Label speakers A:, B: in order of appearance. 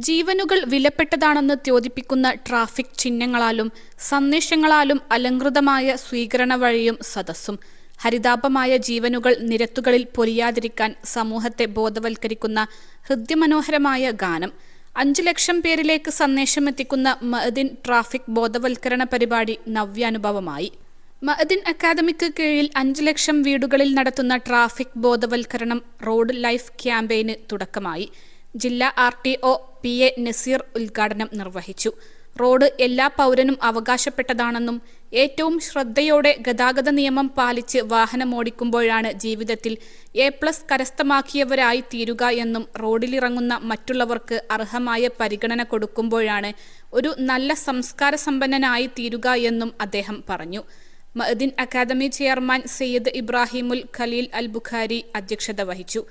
A: ജീവനുകൾ വിലപ്പെട്ടതാണെന്ന് ദ്യോതിപ്പിക്കുന്ന ട്രാഫിക് ചിഹ്നങ്ങളാലും സന്ദേശങ്ങളാലും അലങ്കൃതമായ സ്വീകരണ വഴിയും സദസ്സും ഹരിതാപമായ ജീവനുകൾ നിരത്തുകളിൽ പൊലിയാതിരിക്കാൻ സമൂഹത്തെ ബോധവൽക്കരിക്കുന്ന ഹൃദ്യമനോഹരമായ ഗാനം 5 ലക്ഷം പേരിലേക്ക് സന്ദേശമെത്തിക്കുന്ന മഅദിൻ ട്രാഫിക് ബോധവൽക്കരണ പരിപാടി നവ്യാനുഭവമായി. മഅദിൻ അക്കാദമിക്ക് കീഴിൽ 5 ലക്ഷം വീടുകളിൽ നടത്തുന്ന ട്രാഫിക് ബോധവൽക്കരണം റോഡ് ലൈഫ് ക്യാമ്പയിന് തുടക്കമായി. ജില്ലാ RTO PA നസീർ ഉദ്ഘാടനം നിർവഹിച്ചു. റോഡ് എല്ലാ പൗരനും അവകാശപ്പെട്ടതാണെന്നും ഏറ്റവും ശ്രദ്ധയോടെ ഗതാഗത നിയമം പാലിച്ച് വാഹനമോടിക്കുമ്പോഴാണ് ജീവിതത്തിൽ A+ കരസ്ഥമാക്കിയവരായി തീരുക എന്നും റോഡിലിറങ്ങുന്ന മറ്റുള്ളവർക്ക് അർഹമായ പരിഗണന കൊടുക്കുമ്പോഴാണ് ഒരു നല്ല സംസ്കാര സമ്പന്നനായി തീരുക എന്നും അദ്ദേഹം പറഞ്ഞു. മഅദിൻ അക്കാദമി ചെയർമാൻ സയ്യിദ് ഇബ്രാഹിമുൽ ഖലീൽ അൽ ബുഖാരി അധ്യക്ഷത വഹിച്ചു.